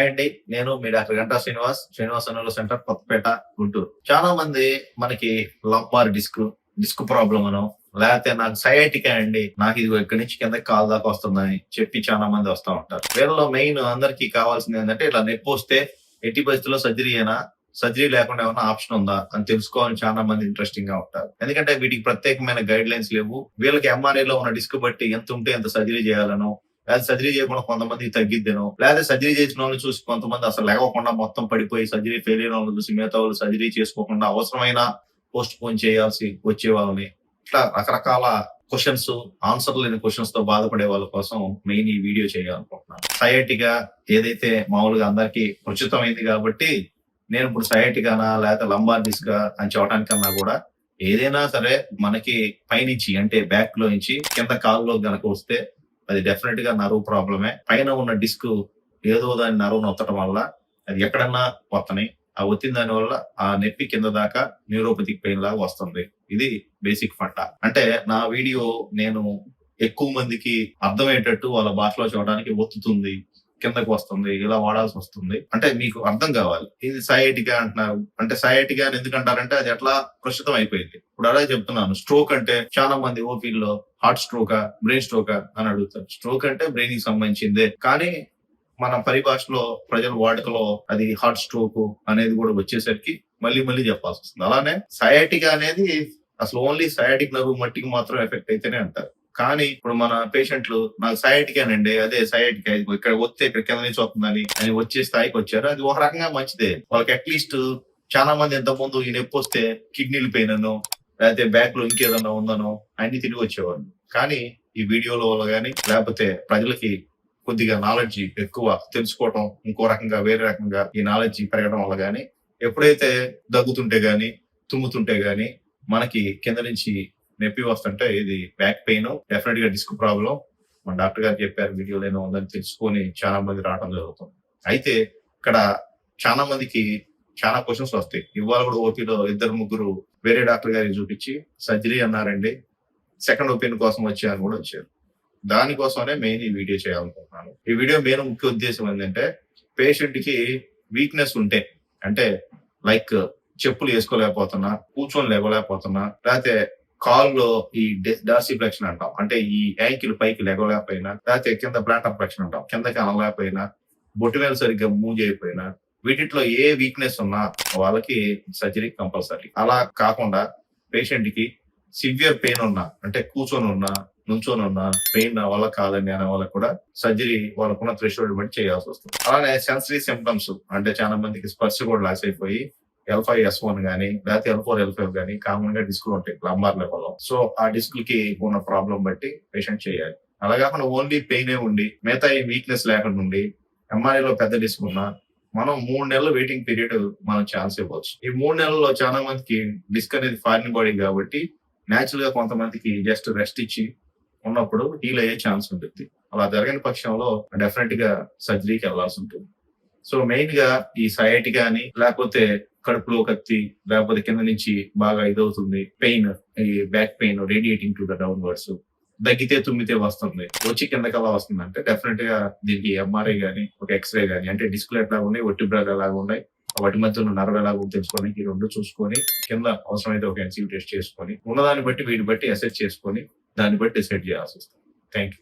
Hi అండి. నేను మీ doctor Ganta Srinivas ఎన్‌ఎల్‌ఓ centre Kothapeta, Guntur. చాలా మంది మనకి లంబార్ డిస్క్ ప్రాబ్లమ్ అనో, లేతే నాకు సయాటికా అండి. నాకు ఇదిగో ఇక్కడి నుంచి కిందకి కాలు దాకా వస్తుందని చెప్పి చాలా మంది వస్తా ఉంటారు. వీళ్ళలో మెయిన్ అందరికీ కావాల్సింది ఏంటంటే ఇలా నొప్పొస్తే ఎట్టి పరిస్థితుల్లో సర్జరీయేనా? సర్జరీ లేకుండా ఏమన్నా ఆప్షన్ ఉందా? అని తెలుసుకోవాలని చాలా మంది ఇంట్రెస్టింగ్ గా ఉంటారు. ఎందుకంటే వీటికి ప్రత్యేకమైన గైడ్ లైన్స్ లేవు. వీళ్ళకి ఎంఆర్ఐలో ఉన్న డిస్క్ బట్టి ఎంత ఉంటే ఎంత సర్జరీ చేయాలనో, లేదా సర్జరీ చేయకుండా కొంతమందికి తగ్గిద్దనో, లేదా సర్జరీ చేసిన వాళ్ళని చూసి కొంతమంది అసలు లెగవకుండా మొత్తం పడిపోయి సర్జరీ ఫెయిల్ అయిన వాళ్ళని చూసి మిగతా వాళ్ళు సర్జరీ చేసుకోకుండా అవసరమైన పోస్ట్ పోన్ చేయాల్సి వచ్చే వాళ్ళని, ఇట్లా రకరకాల క్వశ్చన్స్, ఆన్సర్ లేని క్వశ్చన్స్ తో బాధపడే వాళ్ళ కోసం మెయిన్ ఈ వీడియో చేయాలనుకుంటున్నాను. సయాటిగా ఏదైతే మామూలుగా అందరికీ ఉచితమైంది కాబట్టి నేను ఇప్పుడు సయాటిగానా లేకపోతే లంబార్ డిస్క్ అని చెప్పడానికన్నా కూడా ఏదైనా సరే మనకి పైనుంచి అంటే బ్యాక్ లో నుంచి కింద కాలులో గనక వస్తే అది డెఫినెట్ గా నర్వ్ ప్రాబ్లమే. పైన ఉన్న డిస్క్ ఏదో దాని నర్వ్ నొత్తడం వల్ల అది ఎక్కడన్నా వత్తని, ఆ ఒత్తిన దాని వల్ల ఆ నొప్పి కింద దాకా న్యూరోపతిక్ పెయిన్ లాగా వస్తుంది. ఇది బేసిక్ ఫండా. అంటే నా వీడియో నేను ఎక్కువ మందికి అర్థమయ్యేటట్టు వాళ్ళ భాషలో చూడడానికి ఒత్తుతుంది, కిందకు వస్తుంది, ఇలా వాడాల్సి వస్తుంది. అంటే మీకు అర్థం కావాలి. ఇది సయాటికా అంటున్నారు. అంటే సయాటికా అని ఎందుకంటారంటే అది ఎట్లా ప్రస్తుతం అయిపోయింది. ఇప్పుడు అలాగే చెప్తున్నాను. స్ట్రోక్ అంటే చాలా మంది ఓపీల్లో హార్ట్ స్ట్రోకా, బ్రెయిన్ స్ట్రోకా అని అడుగుతారు. స్ట్రోక్ అంటే బ్రెయిన్ కి సంబంధించిందే. కానీ మన పరిభాషలో ప్రజల వాడుకలో అది హార్ట్ స్ట్రోక్ అనేది కూడా వచ్చేసరికి మళ్ళీ చెప్పాల్సి వస్తుంది. అలానే సయాటికా అనేది అసలు ఓన్లీ సయాటిక్ నర్వ్ మట్టికి మాత్రం ఎఫెక్ట్ అయితేనే అంటారు. కానీ ఇప్పుడు మన పేషెంట్లు నాకు సయాటికానండి, అదే సయాటికా ఇక్కడ వస్తే ఇక్కడ కింద నుంచి వస్తుందని అని వచ్చే స్థాయికి వచ్చారు. అది ఒక రకంగా మంచిదే. వాళ్ళకి అట్లీస్ట్ చాలా మంది ఇంతకుముందు ఈ నొప్పి వస్తే కిడ్నీలు పెయిన్ అనో, లేకపోతే బ్యాక్ లో ఇంకేదన్నా ఉందనో అన్ని తిరిగి వచ్చేవాళ్ళు. కానీ ఈ వీడియోల వల్ల గానీ, లేకపోతే ప్రజలకి కొద్దిగా నాలెడ్జ్ ఎక్కువ తెలుసుకోవటం, ఇంకో రకంగా వేరే రకంగా ఈ నాలెడ్జ్ పెరగడం వల్ల గానీ, ఎప్పుడైతే దగ్గుతుంటే గానీ, తుమ్ముతుంటే గానీ మనకి కింద నుంచి నొప్పి వస్తుంటే ఇది బ్యాక్ పెయిన్, డెఫినెట్ గా డిస్క్ ప్రాబ్లం. మన డాక్టర్ గారు చెప్పారు వీడియోలో ఏమో ఉందని తెలుసుకొని చాలా మంది రావడం జరుగుతుంది. అయితే ఇక్కడ చాలా మందికి చాలా క్వశ్చన్స్ వస్తాయి. ఇవాళ కూడా ఓపీలో ఇద్దరు ముగ్గురు వేరే డాక్టర్ గారికి చూపించి సర్జరీ అన్నారండి, సెకండ్ ఒపీనియన్ కోసం వచ్చారని కూడా వచ్చారు. దానికోసమే మెయిన్ ఈ వీడియో చేయాలనుకుంటున్నాను. ఈ వీడియో మెయిన్ ముఖ్య ఉద్దేశం ఏంటంటే పేషెంట్ కి వీక్నెస్ ఉంటే, అంటే లైక్ చెప్పులు వేసుకోలేకపోతున్నా, కూర్చొని లేవలేకపోతున్నా, లేకపోతే కాల్లో ఈ డార్సీ ఫ్లెక్షన్ అంటాం, అంటే ఈ యాంకిల్ పైకి లెగలేకపోయినా, లేకపోతే కింద ప్లాంటర్ ఫ్లెక్షన్ అంటాం, కిందకి అనలేకపోయినా, బొట్టువేలు సరిగ్గా మూవ్ చేయకపోయినా, వీటిలో ఏ వీక్నెస్ ఉన్నా వాళ్ళకి సర్జరీ కంపల్సరీ. అలా కాకుండా పేషెంట్ కి సివియర్ పెయిన్ ఉన్నా, అంటే కూర్చొని ఉన్నా, నుంచొని ఉన్నా, పెయిన్ నా వల్ల కాదండి అనే వాళ్ళకి కూడా సర్జరీ వాళ్ళకున్న థ్రెషోల్డ్ బట్టి చేయాల్సి వస్తుంది. అలానే సెన్సరీ సిమ్టమ్స్ అంటే చాలా మందికి స్పర్శ కూడా లాస్ అయిపోయి L5, S1 గానీ, లేకపోతే L4, L5 గానీ కామన్ గా డిస్క్లు ఉంటాయి లంబార్ లెవెల్లో. సో ఆ డిస్క్లకి ఉన్న ప్రాబ్లం బట్టి పేషెంట్ చేయాలి. అలా కాకుండా ఓన్లీ పెయినే ఉండి మిగతా వీక్నెస్ లేకుండా ఉండి ఎంఆర్ఐలో పెద్ద డిస్క్ ఉన్నా మనం 3 నెలల వెయిటింగ్ పీరియడ్ మనం ఛాన్స్ ఇవ్వచ్చు. ఈ 3 నెలల్లో చాలా మందికి డిస్క్ అనేది ఫారిన్ బాడీ కాబట్టి నేచురల్ గా కొంతమందికి జస్ట్ రెస్ట్ ఇచ్చి ఉన్నప్పుడు హీల్ అయ్యే ఛాన్స్ ఉంటుంది. అలా జరగని పక్షంలో డెఫినెట్ గా సర్జరీకి వెళ్లాల్సి ఉంటుంది. సో మెయిన్ గా ఈ సయాటికా అని, లేకపోతే కడుపులో కత్తి, లేకపోతే కింద నుంచి బాగా ఇదవుతుంది పెయిన్, ఈ back pain radiating to the downwards, దగ్గితే తుమ్మితే వస్తుంది, వచ్చి కిందకల్లా వస్తుంది అంటే డెఫినెట్ గా దీనికి ఎంఆర్ఐ గానీ, ఒక ఎక్స్రే గానీ, అంటే డిస్ప్లే ఎట్లా ఉన్నాయి, ఒట్టిబ్రాలు ఎలాగ ఉన్నాయి, వాటి మధ్య ఉన్న నర్వ్ ఎలాగో తెలుసుకొని ఈ రెండు చూసుకొని కింద అవసరమైతే ఒక ఎన్సీయూ టెస్ట్ చేసుకొని ఉన్నదాన్ని బట్టి వీటి బట్టి అసెస్ చేసుకొని దాన్ని బట్టి డిసైడ్ చేయాల్సి వస్తుంది. Thank you.